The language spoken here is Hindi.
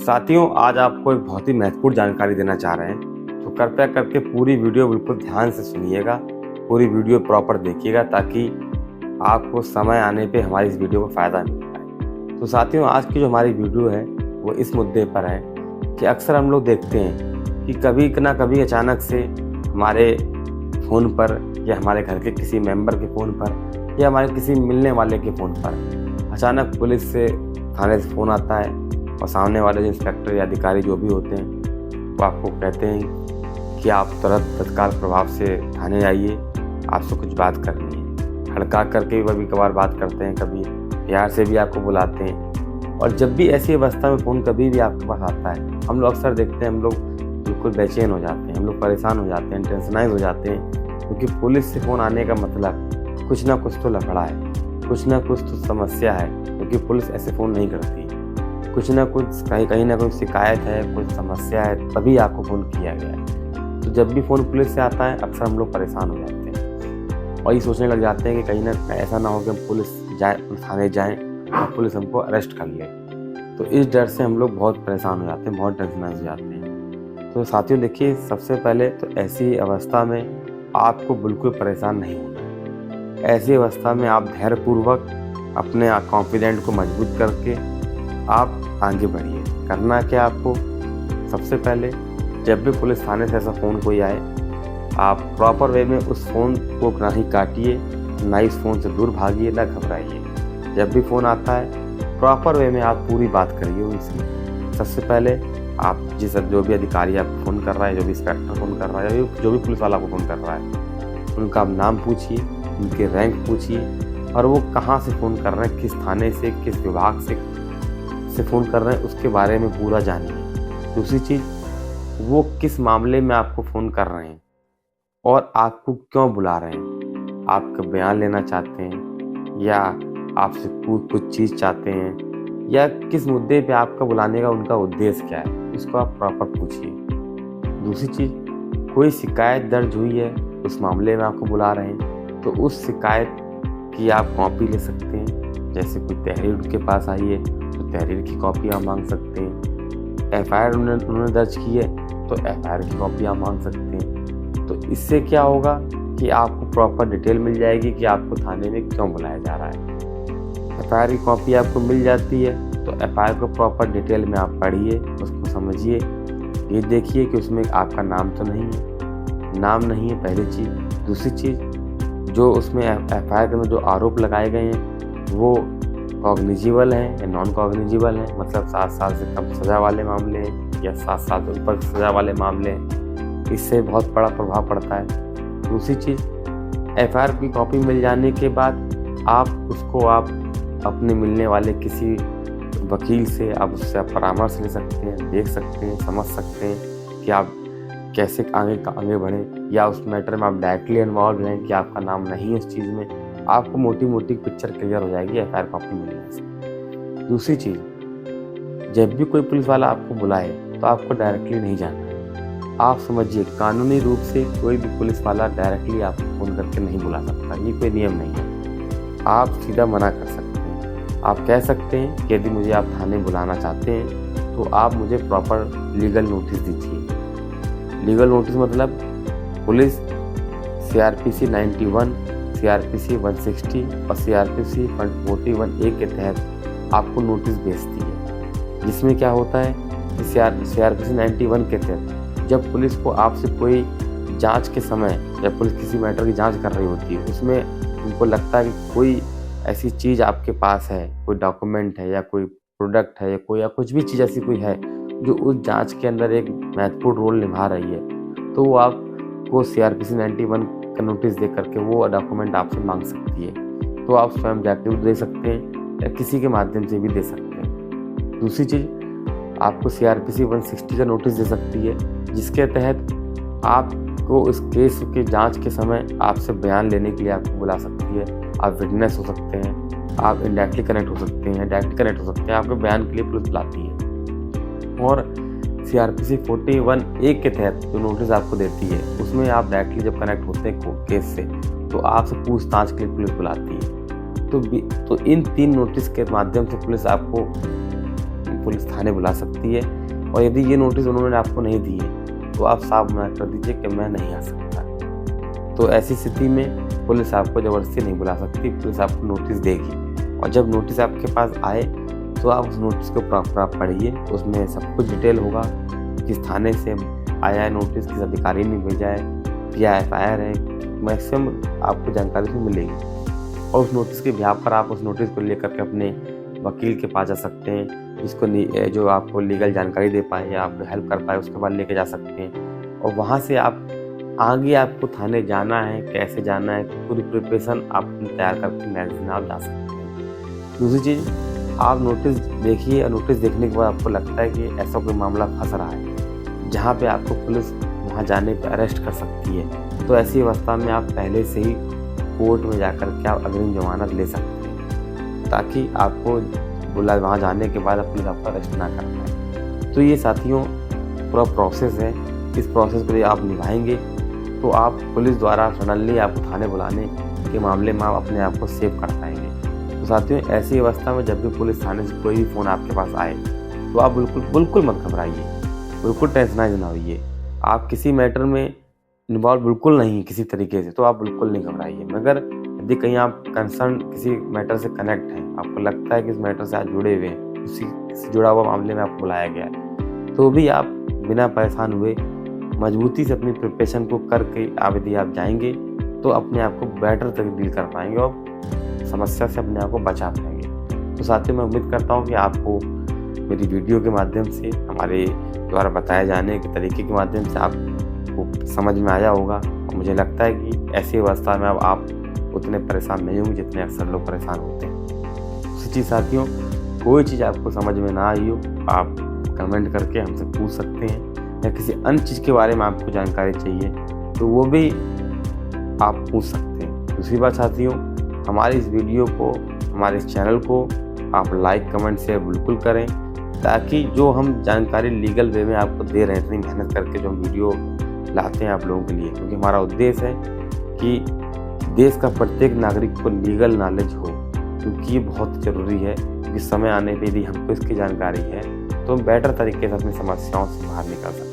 साथियों, आज आपको एक बहुत ही महत्वपूर्ण जानकारी देना चाह रहे हैं, तो कृपया करके पूरी वीडियो बिल्कुल ध्यान से सुनिएगा। पूरी वीडियो प्रॉपर देखिएगा ताकि आपको समय आने पे हमारी इस वीडियो का फ़ायदा मिल पाए। तो साथियों, आज की जो हमारी वीडियो है वो इस मुद्दे पर है कि अक्सर हम लोग देखते हैं कि कभी ना कभी अचानक से हमारे फ़ोन पर या हमारे घर के किसी मेंबर के फ़ोन पर या हमारे किसी मिलने वाले के फ़ोन पर अचानक पुलिस से, थाने से फ़ोन आता है और सामने वाले जो इंस्पेक्टर या अधिकारी जो भी होते हैं वो आपको कहते हैं कि आप तुरंत तत्काल प्रभाव से थाने आइए, आपसे कुछ बात करनी है। हड़का करके भी कभी कभार बात करते हैं, कभी प्यार से भी आपको बुलाते हैं। और जब भी ऐसी अवस्था में फ़ोन कभी भी आपके पास आता है, हम लोग अक्सर देखते हैं, हम लोग बिल्कुल बेचैन हो जाते हैं, हम लोग परेशान हो जाते हैं, टेंशनाइज हो जाते हैं, क्योंकि पुलिस से फ़ोन आने का मतलब कुछ ना कुछ तो लफड़ा है, कुछ ना कुछ तो समस्या है, क्योंकि पुलिस ऐसे फ़ोन नहीं करती। कुछ ना कुछ कहीं ना कोई शिकायत है, कुछ समस्या है, तभी आपको फ़ोन किया गया है। तो जब भी फ़ोन पुलिस से आता है अक्सर हम लोग परेशान हो जाते हैं और ये सोचने लग जाते हैं कि कहीं ना ऐसा ना हो कि हम थाने जाएं और पुलिस हमको अरेस्ट कर ले। तो इस डर से हम लोग बहुत परेशान हो जाते हैं, बहुत टेंशनाइज हो जाते हैं। तो साथियों देखिए, सबसे पहले तो ऐसी अवस्था में आपको बिल्कुल परेशान नहीं होना है। ऐसी अवस्था में आप धैर्यपूर्वक अपने कॉन्फिडेंट को मजबूत करके आप आगे बढ़िए। करना क्या आपको, सबसे पहले जब भी पुलिस थाने से ऐसा फ़ोन कोई आए, आप प्रॉपर वे में उस फ़ोन को ना ही काटिए, ना ही इस फ़ोन से दूर भागिए, ना घबराइए। जब भी फ़ोन आता है प्रॉपर वे में आप पूरी बात करिए उनसे। सबसे पहले आप जो भी अधिकारी आपको फ़ोन कर रहा है, जो भी इंस्पेक्टर फ़ोन कर रहा है, जो भी पुलिस वाला आपको फ़ोन कर रहा है, उनका आप नाम पूछिए, उनके रैंक पूछिए और वो कहाँ से फ़ोन कर रहे हैं, किस थाने से, किस विभाग से फ़ोन कर रहे हैं, उसके बारे में पूरा जानिए। दूसरी चीज़, वो किस मामले में आपको फ़ोन कर रहे हैं और आपको क्यों बुला रहे हैं। आपका बयान लेना चाहते हैं या आपसे कुछ चीज़ चाहते हैं या किस मुद्दे पे आपका बुलाने का उनका उद्देश्य क्या है, इसको आप प्रॉपर पूछिए। दूसरी चीज़, कोई शिकायत दर्ज हुई है, उस मामले में आपको बुला रहे हैं, तो उस शिकायत की आप कॉपी ले सकते हैं। जैसे कोई तहरीर उनके पास आई है तो तहरीर की कॉपी आप मांग सकते हैं। एफआईआर उन्होंने दर्ज की है तो एफआईआर की कॉपी आप मांग सकते हैं। तो इससे क्या होगा कि आपको प्रॉपर डिटेल मिल जाएगी कि आपको थाने में क्यों बुलाया जा रहा है। एफआईआर की कॉपी आपको मिल जाती है तो एफआईआर को प्रॉपर डिटेल में आप पढ़िए, उसको समझिए, ये देखिए कि उसमें आपका नाम तो नहीं है, नाम नहीं है पहली चीज़। दूसरी चीज़, जो उसमें एफआईआर के अंदर जो आरोप लगाए गए हैं वो कॉग्निजिबल हैं या नॉन कॉग्निजिबल हैं, मतलब 7 साल से कम सज़ा वाले मामले हैं या 7 साल से ऊपर सज़ा वाले मामले हैं। इससे बहुत बड़ा प्रभाव पड़ता है। दूसरी चीज़, एफआईआर की कॉपी मिल जाने के बाद आप अपने मिलने वाले किसी वकील से आप उससे परामर्श ले सकते हैं, देख सकते हैं, समझ सकते हैं कि आप कैसे आगे बढ़ें, या उस मैटर में आप डायरेक्टली इन्वॉल्व रहें कि आपका नाम नहीं है उस चीज़ में। आपको मोटी पिक्चर क्लियर हो जाएगी एफआईआर कॉपी मिलने से। दूसरी चीज़, जब भी कोई पुलिस वाला आपको बुलाए तो आपको डायरेक्टली नहीं जाना है। आप समझिए, कानूनी रूप से कोई भी पुलिस वाला डायरेक्टली आपको फ़ोन करके नहीं बुला सकता, ये कोई नियम नहीं है। आप सीधा मना कर सकते हैं। आप कह सकते हैं कि यदि मुझे आप थाने बुलाना चाहते हैं तो आप मुझे प्रॉपर लीगल नोटिस दीजिए। लीगल नोटिस मतलब पुलिस CRPC 91, CRPC 160 और CRPC 41A के तहत आपको नोटिस भेजती है, जिसमें क्या होता है कि CRPC 91 के तहत जब पुलिस को आपसे कोई जांच के समय या पुलिस किसी मैटर की जांच कर रही होती है, उसमें उनको लगता है कि कोई ऐसी चीज़ आपके पास है, कोई डॉक्यूमेंट है या कोई प्रोडक्ट है या कुछ भी चीज़ ऐसी कोई है जो उस जांच के अंदर एक महत्वपूर्ण रोल निभा रही है, तो वो आपको CRPC 91 का नोटिस दे करके वो डॉक्यूमेंट आपसे मांग सकती है। तो आप स्वयं जाके दे सकते हैं या किसी के माध्यम से भी दे सकते हैं। दूसरी चीज़, आपको CRPC 160 का नोटिस दे सकती है, जिसके तहत आपको उस केस के जांच के समय आपसे बयान लेने के लिए आपको बुला सकती है। आप विटनेस हो सकते हैं, आप इनडायरेक्टली कनेक्ट हो सकते हैं, डायरेक्टली कनेक्ट हो सकते हैं, आपके बयान के लिए पुलिस बुलाती है। और CRPC 41A के तहत जो नोटिस आपको देती है, उसमें आप डायरेक्टली जब कनेक्ट होते हैं केस से तो आपसे पूछताछ के लिए पुलिस बुलाती है। तो इन 3 नोटिस के माध्यम से पुलिस आपको पुलिस थाने बुला सकती है। और यदि ये नोटिस उन्होंने आपको नहीं दिए तो आप साफ मना कर दीजिए कि मैं नहीं आ सकता। तो ऐसी स्थिति में पुलिस आपको ज़बरदस्ती नहीं बुला सकती, पुलिस आपको नोटिस देगी। और जब नोटिस आपके पास आए तो आप उस नोटिस को प्रॉपर पढ़िए, उसमें सब कुछ डिटेल होगा, किस थाने से आया है नोटिस, किस अधिकारी ने भेजा है, क्या FIR है, मैक्सिमम आपको जानकारी उसमें मिलेगी। और उस नोटिस के बिहाफ पर आप उस नोटिस को लेकर के अपने वकील के पास जा सकते हैं, जिसको जो आपको लीगल जानकारी दे पाए या आपको हेल्प कर पाए, उसके बाद लेके जा सकते हैं। और वहाँ से आप आगे आपको थाने जाना है, कैसे जाना है, पूरी प्रिपरेशन आप तैयार करके मैगजीन आप जा सकते हैं। दूसरी चीज़, आप नोटिस देखिए और नोटिस देखने के बाद आपको लगता है कि ऐसा कोई मामला फंस रहा है जहाँ पे आपको पुलिस वहाँ जाने पर अरेस्ट कर सकती है, तो ऐसी अवस्था में आप पहले से ही कोर्ट में जाकर के आप अग्रिम जमानत ले सकते हैं, ताकि आपको वहाँ जाने के बाद पुलिस आपको अरेस्ट ना कर पाए। तो ये साथियों पूरा प्रोसेस है, इस प्रोसेस को आप निभाएंगे तो आप पुलिस द्वारा सडनली आपको थाने बुलाने के मामले में आप अपने आप को सेव कर पाएंगे। तो साथियों, ऐसी अवस्था में जब भी पुलिस थाने से कोई भी फ़ोन आपके पास आए तो आप बिल्कुल मत घबराइए, बिल्कुल टेंशनाइज ना होइए। आप किसी मैटर में इन्वॉल्व बिल्कुल नहीं किसी तरीके से, तो आप बिल्कुल नहीं घबराइए। मगर यदि कहीं आप कंसर्न किसी मैटर से कनेक्ट हैं, आपको लगता है कि इस मैटर से आप जुड़े हुए हैं, उसी से जुड़ा हुआ मामले में आपको बुलाया गया है, तो भी आप बिना परेशान हुए मजबूती से अपनी प्रिपरेशन को करके यदि आप जाएंगे तो अपने आप को बेटर तक डील कर पाएंगे और समस्या से अपने आप को बचा पाएंगे। तो साथियों, मैं उम्मीद करता हूँ कि आपको मेरी वीडियो के माध्यम से, हमारे द्वारा बताए जाने के तरीके के माध्यम से आपको समझ में आया होगा। और मुझे लगता है कि ऐसी अवस्था में अब आप उतने परेशान नहीं होंगे जितने अक्सर लोग परेशान होते हैं। दूसरी चीज़ साथियों, कोई चीज़ आपको समझ में ना आई हो, आप कमेंट करके हमसे पूछ सकते हैं, या किसी अन्य चीज़ के बारे में आपको जानकारी चाहिए तो वो भी आप पूछ सकते हैं। दूसरी बात साथियों, हमारी इस वीडियो को, हमारे इस चैनल को आप लाइक कमेंट शेयर बिल्कुल करें, ताकि जो हम जानकारी लीगल वे में आपको दे रहे हैं, इतनी मेहनत करके जो वीडियो लाते हैं आप लोगों के लिए, क्योंकि हमारा उद्देश्य है कि देश का प्रत्येक नागरिक को लीगल नॉलेज हो, क्योंकि ये बहुत ज़रूरी है। क्योंकि समय आने पर यदि हमको इसकी जानकारी है तो हम बेटर तरीके से अपनी समस्याओं से बाहर निकल सकते हैं।